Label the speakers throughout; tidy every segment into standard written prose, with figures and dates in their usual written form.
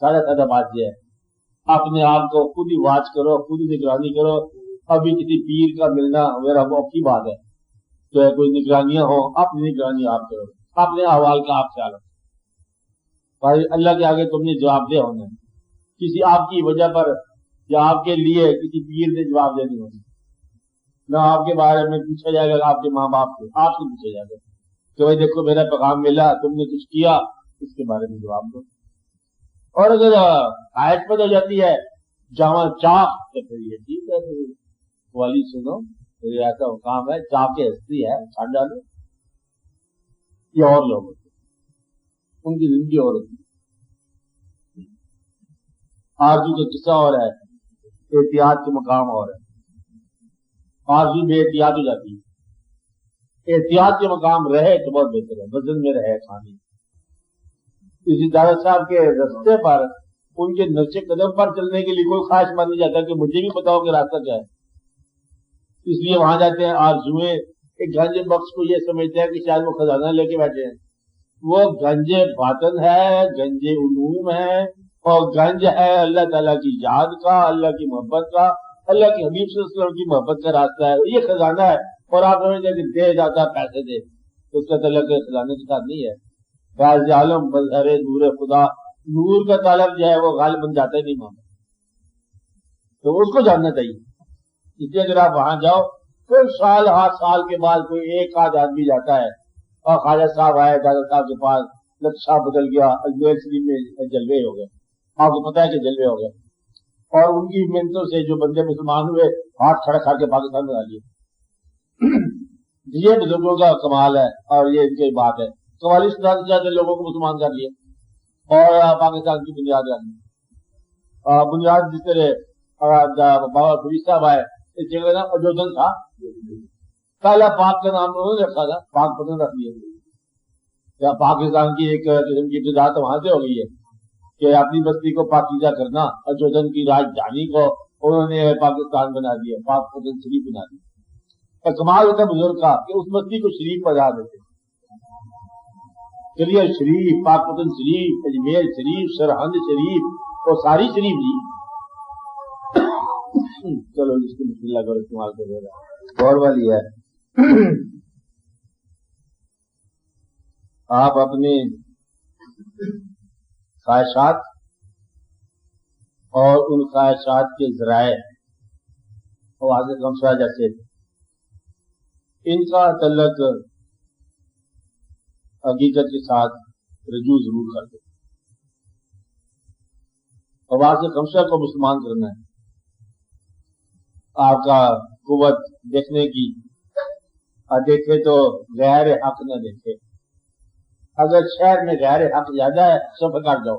Speaker 1: सादा सादा बात ये है, अपने आप को खुद ही वाच करो, खुद ही निगरानी करो। अभी किसी पीर का मिलना मेरा वो अच्छी बात है, तो कोई निगरानियां हो, अपनी निगरानी आप करो, अपने अहवाल का आप ख्याल रखो भाई। अल्लाह के आगे तुमने जवाबदेह होना है। किसी आपकी वजह पर या आपके लिए किसी पीर ने जवाबदेह नहीं होना। ना आपके बारे में पूछा जाएगा आपके माँ बाप से, आपसे पूछा जाएगा कि भाई देखो मेरा पैगाम मिला, तुमने कुछ किया, इसके बारे में जवाब दो। और अगर आयत पर हो जाती है जामा चाक, तो फिर ये ठीक है, फिर वाली सुनो, फिर ऐसा काम है, चाक की हस्ती है, छाट डालो। ये और लोग होते, उनकी जिंदगी और होती। आरजू का किस्सा और है, एहतियात के मकाम और है। आरजू में एहतियात हो जाती है, एहतियात के मकाम रहे तो बहुत बेहतर है, वजन में रहे खानी। इसी दादा साहब के रास्ते पर, उनके नक्शे कदम पर चलने के लिए कोई ख्वाहिश मान नहीं जाता कि मुझे भी पता हो कि रास्ता क्या है, इसलिए वहां जाते हैं। आरजुए एक गंजे बख्श को ये समझते हैं कि शायद वो खजाना लेके बैठे हैं। वो गंजे बातन है, गंजे उलूम है, और गंज है अल्लाह ताला की याद का, अल्लाह की मोहब्बत का, अल्लाह के हबीब सल्लल्लाहु अलैहि वसल्लम की मोहब्बत का रास्ता है। ये खजाना है। और आप समझते हैं कि दे जाता पैसे दे, उसका तल्लुक खजाने के साथ नहीं है। गाज़ आलम बज़हरे नूर खुदा, नूर का तालब जो है वो गालिब बन जाता है नहीं मामला, तो उसको जानना चाहिए। इसलिए अगर आप वहां जाओ, फिर साल 8 साल के बाद कोई एक आध आदमी जाता है और ख्वाजा साहब आए दादा साहब के पास, नक्शा बदल गया, अजमेर शरीफ में जलवे हो गए, आपको पता है कि जलवे हो गए, और उनकी मिन्नतों से जो बंदे मुसलमान हुए हाथ खड़ा करके पाकिस्तान बना लिए। ये बुजुर्गों का कमाल है और ये इनकी बात है। 44 लोगों को मुसलमान कर लिए और पाकिस्तान की बुनियाद रखी। बुनियाद जिस तरह बाबा फरीद साहब आए, इस जगह का अजोधन था, पहला पाक का नाम उन्होंने रखा था, पाक पतन रख लिया। पाकिस्तान की एक किस्म की इब्तिदा तो वहां से हो गई है कि अपनी बस्ती को पाकीज़ा करना। अजोधन की राजधानी को उन्होंने पाकिस्तान बना दिया, पाक पतन शरीफ बना दिया। तो कमाल होता बुजुर्ग का कि उस बस्ती को शरीफ बना देते। चलिए शरीफ, पाक पतन शरीफ, अजमेर शरीफ, सरहंद शरीफ, तो सारी शरीफ जी। चलो इसको बिस्मिल्लाह करो, इस्तेमाल कर रहा गौर वाली है। आप अपने ख्वाहिशात और उन ख्वाहिशात के जराए और आगे गमशा जैसे इनका तल्लुक हकीकत के साथ रजू जरूर कर दो। और आगे गमशा को मुसलमान करना है। आपका कुव्वत देखने की, देखे तो गैर हक न देखे। अगर शहर में गैर हक ज्यादा है, सफर कर जाओ,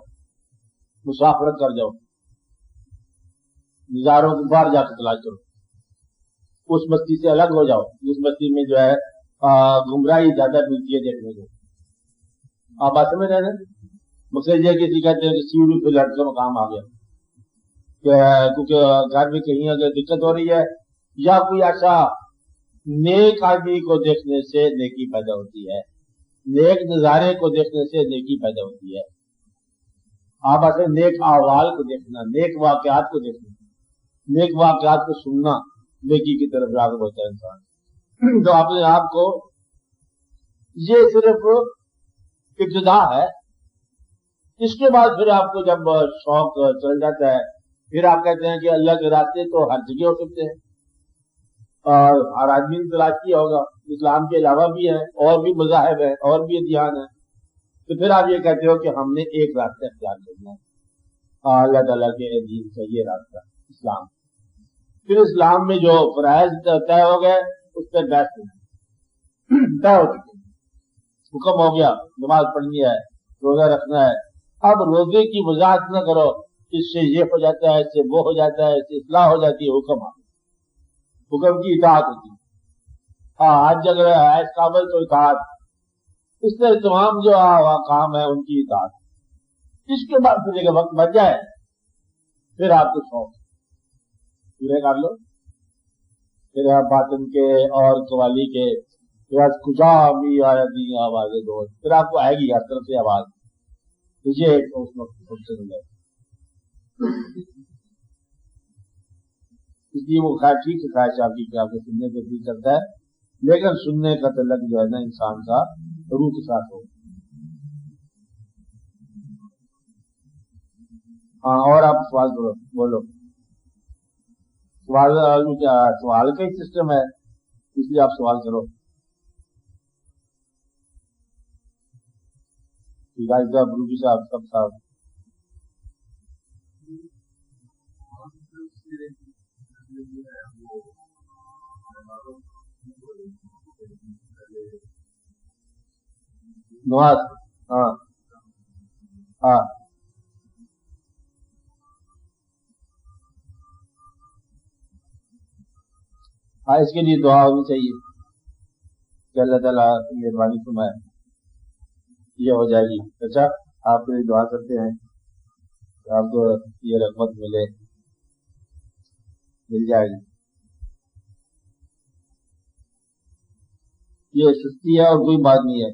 Speaker 1: मुसाफरत कर जाओ, नजारों को बाहर जाकर तलाश करो, उस बस्ती से अलग हो जाओ जिस बस्ती में जो है गुमराही ज्यादा मिलती है देखने को। आप बात समझ रहे हैं? मकसद ये किसी कहते हैं कि सीढ़ी पे लट का मकाम आ गया, क्योंकि घर में कहीं अगर दिक्कत हो रही है या कोई ऐसा नेक आदमी को देखने से नेकी पैदा होती है, नेक नजारे को देखने से नेकी पैदा होती है। आप ऐसे नेक अहवाल को देखना, नेक वाकयात को देखना, नेक वाकयात को सुनना नेकी की तरफ राग़िब होता है इंसान। तो अपने आप को, ये सिर्फ इब्तिदा है। इसके बाद फिर आपको जब शौक चल जाता है, फिर आप कहते हैं कि अल्लाह के रास्ते तो हर जगह हो सकते हैं और हर आदमी ने तलाश किया होगा, इस्लाम के अलावा भी है और भी मज़ाहिब है और भी अदियान है। तो फिर आप ये कहते हो कि हमने एक रास्ता इख्तियार करना है, अल्लाह ताला के दीन का ये रास्ता इस्लाम। फिर इस्लाम में जो फराइज़ तय हो गए उस पर बहस तय हो चुके, हुक्म हो गया, नमाज पढ़नी है, रोजा रखना है। अब रोजे की वजाहत न करो, इससे ये हो जाता है, इससे वो हो जाता है, इससे इस्लाह हो जाती है। हुक्म की इताअत होती है। हाँ, हज अगर है इस काबिल तो इताअत, इस तरह तमाम जो काम है उनकी इताअत। इसके बाद फिर जब वक्त बच जाए फिर आपको शौक पूरे कर लो, फिर आप बातन के और कवाली के, फिर खुशा भी आती आवाजें दो, फिर आपको आएगी हर तरफ से आवाज, मुझे एक उसमें اس لیے وہ خیر ٹھیک ہے خواہش آپ کی کہ آپ کو سننے کو دل کرتا ہے، لیکن سننے کا تعلق جو ہے نا انسان کا روح کے ساتھ ہو۔ ہاں اور آپ سوال کرو، بولو۔ سوال کا ہی سسٹم ہے، اس لیے آپ سوال کرو۔ بروجی صاحب سب صاحب نواز، ہاں ہاں ہاں، اس کے لیے دعا ہونی چاہیے کہ اللہ تعالیٰ مہربانی فرمائے یہ ہو جائے گی۔ اچھا آپ کے لیے دعا کرتے ہیں کہ آپ کو یہ رحمت مل جائے گی۔ یہ سستی ہے اور کوئی بات نہیں ہے۔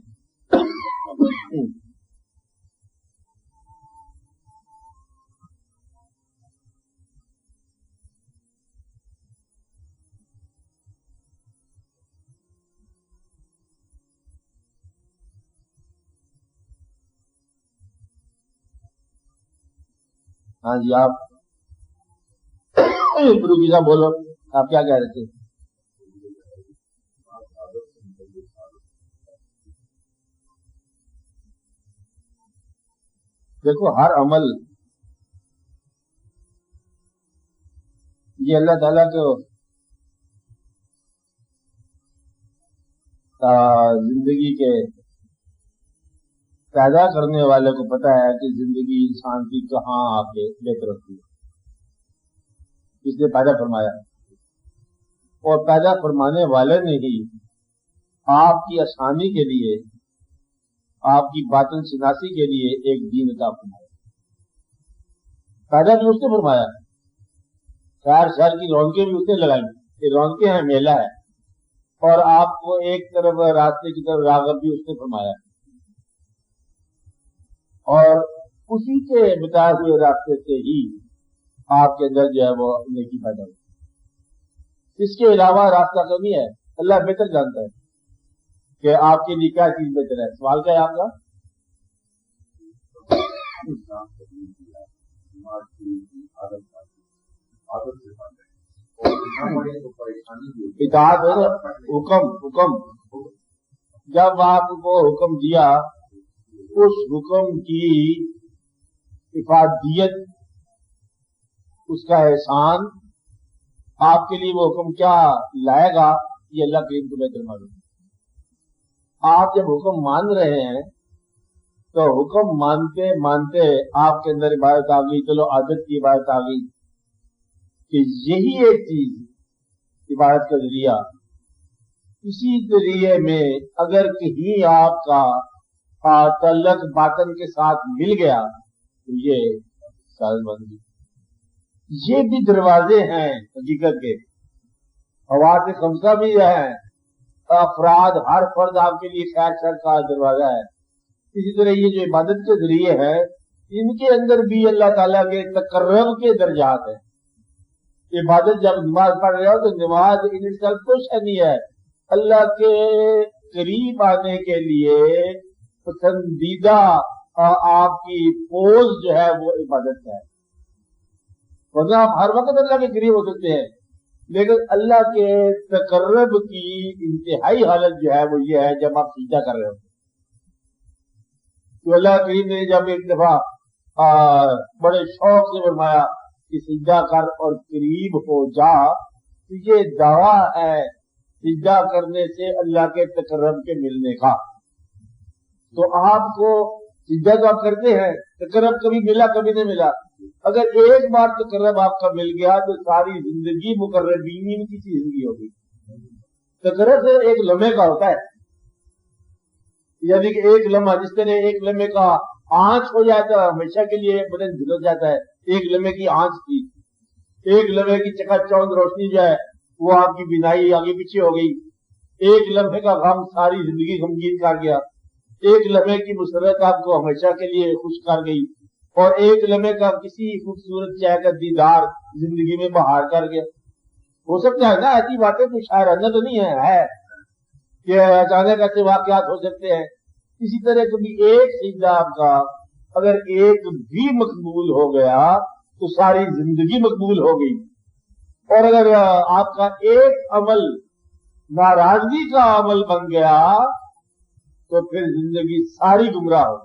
Speaker 1: ہاں جی آپ بروجی صاحب بولو، آپ کیا کہہ رہے تھے؟ دیکھو ہر عمل یہ اللہ تعالیٰ کو زندگی کے پیدا کرنے والے کو پتا ہے کہ زندگی انسان کی کہاں آ کے بہتر ہوتی ہے، اس نے پیدا فرمایا، اور پیدا فرمانے والے نے ہی آپ کی آسانی کے لیے، آپ کی باطن شناسی کے لیے ایک دین عطا فرمایا۔ پیدا بھی اس نے فرمایا، خیر شہر کی رونقیں بھی اس نے لگائی، یہ رونقیں ہیں، میلہ ہے، اور آپ کو ایک طرف راستے کی طرف راغب بھی اس نے فرمایا، اور اسی کے بتائے ہوئے راستے سے ہی آپ کے اندر جو ہے وہ نیکی پیدا ہوئی۔ اس کے علاوہ راستہ کمی ہے، اللہ بہتر جانتا ہے کہ آپ کے لیے کیا چیز بہتر ہے۔ سوال کیا ہے آپ کا؟ اطاعت ہے، حکم جب آپ کو حکم دیا، اس حکم کی افادیت، اس کا احسان، آپ کے لیے وہ حکم کیا لائے گا، یہ اللہ کریم کو بہتر معلوم ہے۔ آپ جب حکم مان رہے ہیں تو حکم مانتے مانتے آپ کے اندر عبادت آ گئی، چلو عادت کی عبادت آ گئی کہ یہی ایک چیز عبادت کا ذریعہ، اسی ذریعے میں اگر کہیں آپ کا تعلق باطن کے ساتھ مل گیا تو یہ سال بن گئی۔ یہ بھی دروازے ہیں حقیقت کے، حواس خمسہ بھی ہیں، افراد ہر فرد آپ کے لیے خیر شر کا دروازہ ہے۔ اسی طرح یہ جو عبادت کے ذریعے ہے، ان کے اندر بھی اللہ تعالیٰ کے تقرب کے درجات ہیں۔ عبادت جب نماز پڑھ رہے ہو تو نماز ان کچھ نہیں ہے، اللہ کے قریب آنے کے لیے پسندیدہ آپ کی پوز جو ہے وہ عبادت ہے، ورنہ آپ ہر وقت اللہ کے قریب ہو سکتے ہیں، لیکن اللہ کے تقرب کی انتہائی حالت جو ہے وہ یہ ہے جب آپ سجدہ کر رہے ہو۔ تو اللہ کریم نے جب ایک دفعہ بڑے شوق سے فرمایا کہ سجدہ کر اور قریب ہو جا، تو یہ دعویٰ ہے سجدہ کرنے سے اللہ کے تقرب کے ملنے کا۔ تو آپ کو سجدہ تو آپ کرتے ہیں، تقرب کبھی ملا کبھی نہیں ملا، اگر ایک بار تقرب آپ کا مل گیا تو ساری زندگی مقربین کی زندگی ہوگی۔ تقرب سے ایک لمحے کا ہوتا ہے، یعنی کہ ایک لمحہ، جس طرح ایک لمحے کا آنچ ہو جاتا ہے ہمیشہ کے لیے بدن جھلس جاتا ہے، ایک لمحے کی آنچ تھی، ایک لمحے کی چکا چوند روشنی جو ہے وہ آپ کی بینائی آگے پیچھے ہو گئی، ایک لمحے کا غم ساری زندگی غمگین کر گیا، ایک لمحے کی مسرت آپ کو ہمیشہ کے لیے خوش کر گئی، اور ایک لمحے کا کسی خوبصورت شے کا دیدار زندگی میں بہار کر گیا. ہو سکتا ہے نا ایسی باتیں تو شاعرانہ تو نہیں ہے کہ اچانک ایسے واقعات ہو سکتے ہیں. اسی طرح کبھی ایک سجدہ آپ کا اگر ایک بھی مقبول ہو گیا تو ساری زندگی مقبول ہو گئی. اور اگر آپ کا ایک عمل ناراضگی کا عمل بن گیا تو پھر زندگی ساری گمراہ ہو.